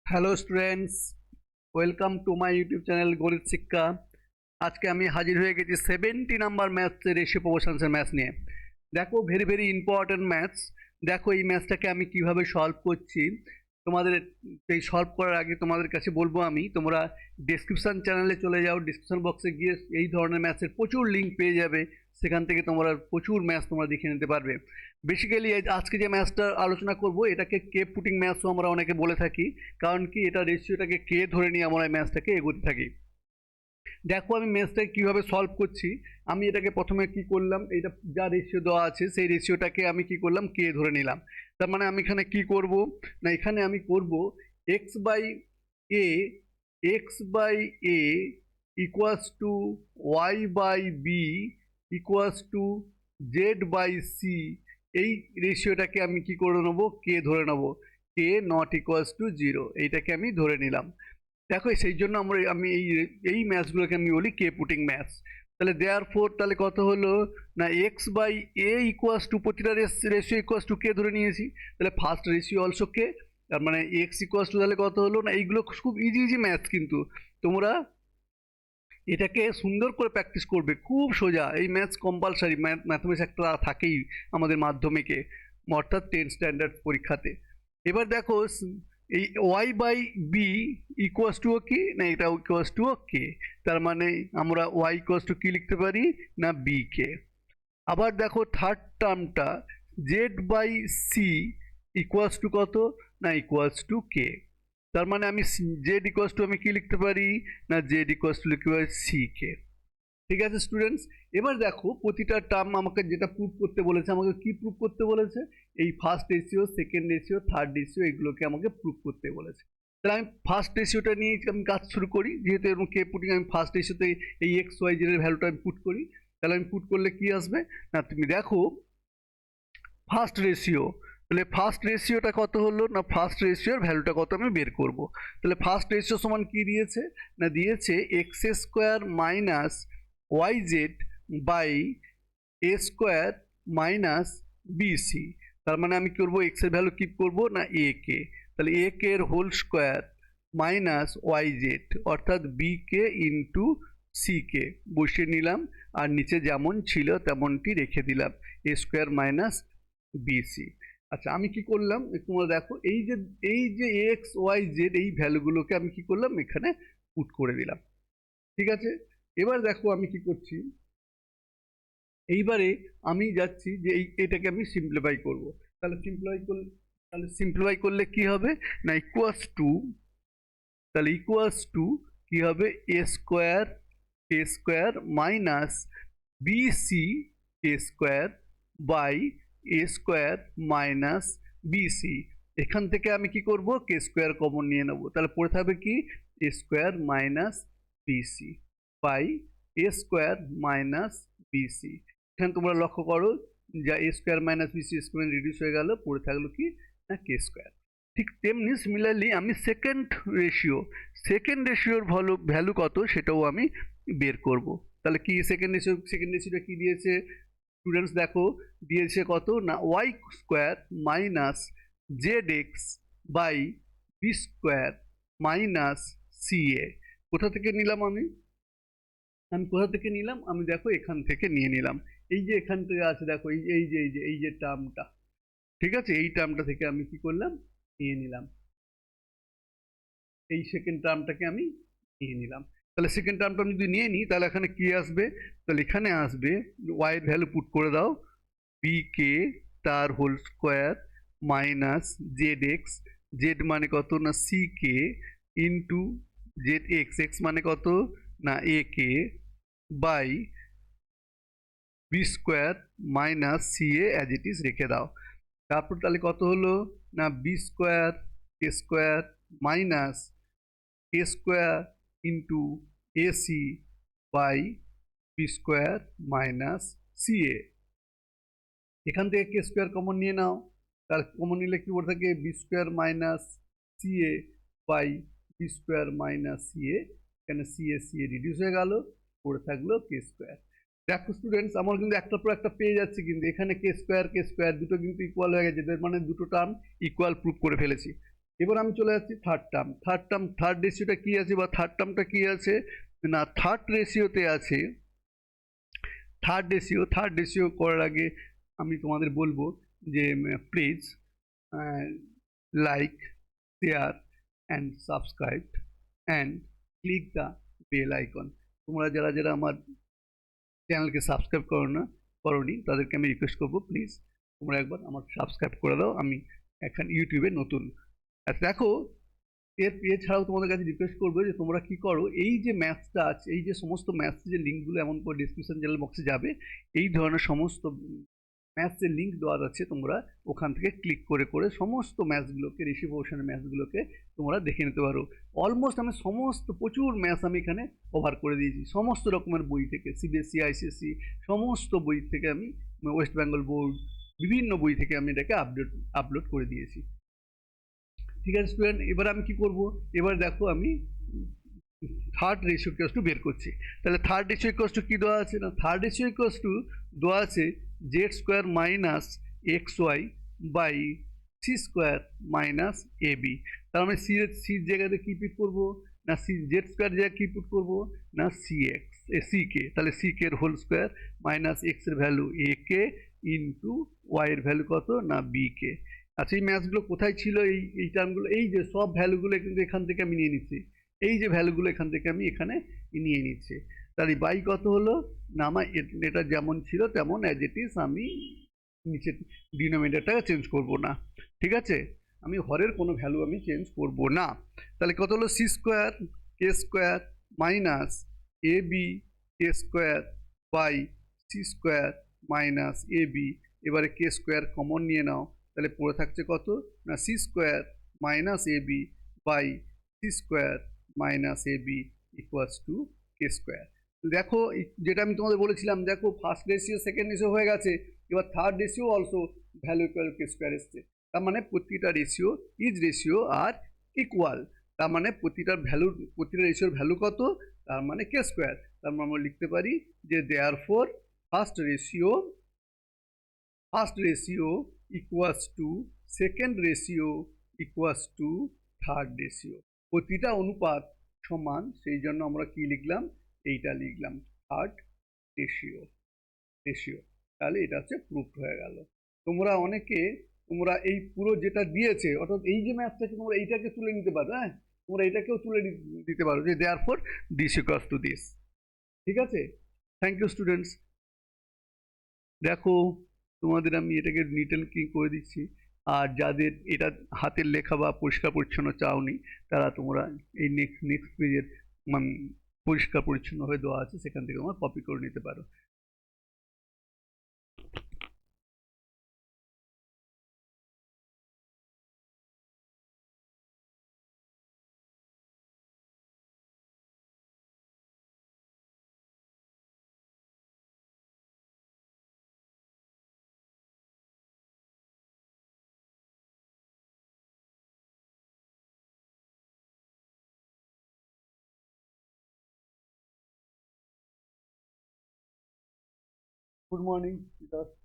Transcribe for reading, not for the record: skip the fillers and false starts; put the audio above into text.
Hello students, welcome to my YouTube channel গণিত শিক্ষা। আজকে আমি হাজির হয়ে গেছি 70 নাম্বার ম্যাথসের রেশিও প্রপোর্শনসের ম্যাথস নিয়ে। দেখো, ভেরি ভেরি ইম্পর্টেন্ট ম্যাথস। দেখো, এই ম্যাথসটাকে আমি কিভাবে সলভ করছি। তোমাদের এই সলভ করার আগে তোমাদের কাছে বলবো, তোমরা ডেসক্রিপশন চ্যানেলে চলে যাও। ডিসক্রিপশন বক্সে গিয়ে এই ধরনের ম্যাথসের প্রচুর লিঙ্ক পেয়ে যাবে। সেখান থেকে তোমরা প্রচুর ম্যাথস তোমরা দেখে নিতে পারবে। বেসিক্যালি আজকে যে ম্যাথসটা আলোচনা করব, এটাকে কে পুটিং ম্যাথসও আমরা অনেকে বলে থাকি। কারণ কি, এটা রেশিওটাকে কে ধরে নিয়ে আমরা এই ম্যাথসটাকে এগোতে থাকি। দেখো, আমি ম্যাথসটাকে কীভাবে সলভ করছি। আমি এটাকে প্রথমে কি করলাম, এটা যা রেশিও দেওয়া আছে সেই রেশিওটাকে আমি কি করলাম, কে ধরে নিলাম। তার মানে আমি এখানে কি করব না, এখানে আমি করব x by a, x by a equals to y by b equals to z by c. এই রেশিওটাকে আমি কি করে নেবো, কে ধরে নেবো। K not equals to zero, এইটাকে আমি ধরে নিলাম। দেখো, সেই জন্য আমি এই ম্যাথসগুলোকে আমি বলি কে পুটিং ম্যাথস। তাহলে দেয়ার ফোর, তাহলে কত হলো না, x by a equals to, প্রতিটা রেশিও ইকুয়ালস টু কে ধরে নিয়েছি। তাহলে ফার্স্ট রেশিও অলসো কে। তার মানে এক্স ইকুয়ালস টু, তাহলে কত হলো না, এইগুলো খুব ইজি ইজি ম্যাথস। কিন্তু তোমরা এটাকে সুন্দর করে প্র্যাকটিস করবে, খুব সোজা। এই ম্যাথস কম্পালসারি, ম্যাথমেটিক্স একটা থাকেই আমাদের মাধ্যমিকে, অর্থাৎ 10 স্ট্যান্ডার্ড পরীক্ষাতে। এবার দেখো, এই y by b equals to কি না, এটা ইকুয়ালস টু কে। তার মানে আমরা ওয়াই ইকুয়ালস টু কি লিখতে পারি না, বি কে। আবার দেখো থার্ড টার্মটা, Z by C equals to কত না, ইকুয়ালস টু কে। তার মানে আমি জেড ইকুয়ালস টু আমি কি লিখতে পারি না, জেড ইকুয়ালস টু লিখতে পারি সি কে। ঠিক আছে স্টুডেন্টস, এবার দেখো প্রতিটা টার্ম আমাকে যেটা প্রুভ করতে বলেছে, আমাকে কি প্রুভ করতে বলেছে, এই first ratio, second ratio, third ratio, এগুলোকে আমাকে প্রুভ করতে বলেছে। তাহলে আমি ফার্স্ট রেশিওটা নিয়ে আমি কাজ শুরু করি। যেহেতু এরকম কে পুটিং, আমি ফার্স্ট রেশিওতে এই এক্স ওয়াই জেড এর ভ্যালুটা আমি পুট করি। তাহলে আমি পুট করলে কি আসবে না, তুমি দেখো ফার্স্ট রেশিও, তাহলে ফার্স্ট রেশিওটা কত হলো না, ফার্স্ট রেশিওর ভ্যালুটা কত আমি বের করব। তাহলে ফার্স্ট রেশিও সমান কি দিয়েছে না, দিয়েছে x square minus y z by A square minus b c. তার মানে আমি করবো এক্স এর ভ্যালু কি করব না, এ কে। তাহলে এ কে এর whole square minus y z, অর্থাৎ বি কে ইন্টু সি কে বসিয়ে নিলাম। আর নিচে যেমন ছিল তেমনটি রেখে দিলাম, এ স্কোয়ার মাইনাস বিসি। আচ্ছা, আমি কি করলাম তোমরা দেখো, এই যে এক্স ওয়াই জেড এই ভ্যালুগুলোকে আমি কি করলাম, এখানে পুট করে দিলাম। ঠিক আছে, এবার দেখো আমি কি করছি। এইবারে আমি যাচ্ছি যে এটাকে আমি সিম্পলিফাই করব। তাহলে সিম্পলিফাই করলে কি হবে না, ইকুয়ালস টু কি হবে, A square minus BC A square by A square minus BC. এখান থেকে আমি কি করব, কে স্কোয়ার কমন নিয়ে নেব। তাহলে পড়ে থাকবে কি, A square minus BC by A square minus BC. এখানে তোমরা লক্ষ্য করো, যা A square minus BC square reduce হয়ে গেল, পড়ে থাকলো কি না, কে স্কোয়ার। ঠিক তেমনি সিমিলারলি আমি সেকেন্ড রেশিওর ভ্যালু কত সেটাও আমি বের করব। তাহলে কি সেকেন্ড রেশিওটা কি দিয়েছে স্টুডেন্টস, দেখো দিয়েছে কত না, Y square minus Z X by B square minus C A. কোথা থেকে নিলাম আমি দেখো এখান থেকে নিয়ে নিলাম। এই যে এখান থেকে আছে, দেখো এই যে টার্মটা, ঠিক আছে, এই টার্মটা থেকে আমি কি করলাম, নিয়ে নিলাম। এই সেকেন্ড টার্মটাকে আমি নিয়ে নিলাম। তাহলে সেকেন্ড টার্মটা আমি যদি নিয়ে নিই, তাহলে এখানে কি আসবে, তাহলে এখানে আসবে ওয়াই এর ভ্যালু পুট করে দাও, বি কে তার whole square minus Z X, Z মানে কত না সি কে, ইন্টু জেড এক্স, এক্স মানে কত না এ কে, by B square minus C A as it is রেখে দাও। তারপর তাহলে কত হলো না, B square minus A square into AC by B square minus C A. এখান থেকে কে স্কোয়ার কমন নিয়ে নাও। তার কমন নিলে কি পড়ে থাকে, B square minus C A by B square minus C A. এখানে সি এ রিডিউস হয়ে গেল, পড়ে থাকলো কে স্কোয়ার। দেখো স্টুডেন্টস, আমার কিন্তু একটার পর একটা পেয়ে যাচ্ছে, কিন্তু এখানে কে স্কোয়ার দুটো কিন্তু ইকুয়াল হয়ে গেছে, মানে দুটো টার্ম ইকুয়াল প্রুভ করে ফেলেছি। এবার আমি চলে যাচ্ছি থার্ড রেশিওটা কি আছে বা থার্ড টার্মটা কি আছে না, থার্ড রেশিওতে আছে থার্ড রেশিও করার আগে আমি তোমাদের বলবো যে please like, share and subscribe and click the bell icon. তোমরা যারা যারা আমার চ্যানেলকে সাবস্ক্রাইব করোনি তাদেরকে আমি রিকোয়েস্ট করবো, প্লিজ তোমরা একবার আমার সাবস্ক্রাইব করে দাও। আমি এখন ইউটিউবে নতুন। আর দেখো, এছাড়াও তোমাদের কাছে রিকোয়েস্ট করবো যে তোমরা কি করো, এই যে ম্যাথসটা আছে, এই যে সমস্ত ম্যাথস যে লিঙ্কগুলো এমন করে ডিসক্রিপশন চ্যানেল বক্সে যাবে, এই ধরনের সমস্ত ম্যাথসের লিঙ্ক দেওয়া আছে, তোমরা ওখান থেকে ক্লিক করে করে সমস্ত ম্যাথসগুলোকে, ঋষি প্রফেশনের ম্যাথসগুলোকে তোমরা দেখে নিতে পারো। অলমোস্ট আমি প্রচুর ম্যাথস আমি এখানে কভার করে দিয়েছি, সমস্ত রকমের বই থেকে, সিবিএসসি, আইসিএসসি, সমস্ত বই থেকে আমি, ওয়েস্ট বেঙ্গল বোর্ড, বিভিন্ন বই থেকে আমি এটাকে আপলোড করে দিয়েছি। ঠিক আছে স্টুডেন্ট, এবার আমি কি করব, এবার দেখো আমি থার্ড রেশিও ইকুয়ালস টু বের করছি। তাহলে থার্ড রেশিও ইকুয়ালস টু কি দেওয়া আছে না, থার্ড রেশিও ইকুয়ালস টু দেওয়া আছে z square minus x y by c square minus a b. তার মানে সির জায়গাতে কি পুট করবো না, সি জেড স্কোয়ার জায়গায় কি পুট করবো না, সি এক্স সি কে, তাহলে সি কে এর হোল স্কোয়ার মাইনাস এক্স এর ভ্যালু এ কে ইন্টু ওয়াই এর ভ্যালু কত না বি কে। আচ্ছা, এই ম্যাথসগুলো কোথায় ছিল, এই টার্মগুলো, এই যে সব ভ্যালুগুলো কিন্তু এখান থেকে আমি নিয়ে নিচ্ছি, এই যে ভ্যালুগুলো এখান থেকে আমি এখানে নিয়ে নিচ্ছি। তাহলে বাই কত হলো না, আমার এটা যেমন ছিল তেমন অ্যাজ ইট ইজ, আমি নিচে ডিনোমিনেটরটাকে চেঞ্জ করব না। ঠিক আছে, আমি হরের কোনো ভ্যালু আমি চেঞ্জ করব না। তাহলে কত হলো c square k square minus a b k square by c square minus a b. এবারে কে স্কোয়ার কমন নিয়ে নাও, তাহলে পড়ে থাকছে কত না, c square minus a b by c square minus a b equals to k square. দেখো যেটা আমি তোমাদের বলেছিলাম, দেখো ফার্স্ট রেশিও সেকেন্ড রেশিও হয়ে গেছে, এবার third ratio also value equal কে স্কোয়ার এসছে। তার মানে প্রতিটা রেশিও আর ইকুয়াল, তার মানে প্রতিটা রেশিওর ভ্যালু কত, তার মানে কে স্কোয়ার। তার মানে আমরা লিখতে পারি যে therefore first ratio equals two second ratio equals two third ratio. প্রতিটা অনুপাত সমান, সেই জন্য আমরা কি লিখলাম, এইটা লিখলাম থার্ড রেশিও। তাহলে এটা হচ্ছে প্রুফড হয়ে গেল। তোমরা এই পুরো যেটা দিয়েছে, অর্থাৎ এই যে ম্যাথটাকে তোমরা এইটাকে তুলে নিতে পারো, হ্যাঁ তোমরা এটাকেও তুলে দিতে পারো যে therefore this equals to this. ঠিক আছে, থ্যাংক ইউ স্টুডেন্টস। দেখো তোমাদের আমি এটাকে নিট অ্যান্ড ক্লিন করে দিচ্ছি, আর যাদের এটা হাতের লেখা বা পরিষ্কার পরিচ্ছন্ন চাওনি, তারা তোমরা এই নেক্সট পেজের পরিষ্কার পরিচ্ছন্ন হয়ে দেওয়া আছে, সেখান থেকে তোমরা কপি করে নিতে পারো। Good morning, Vikas.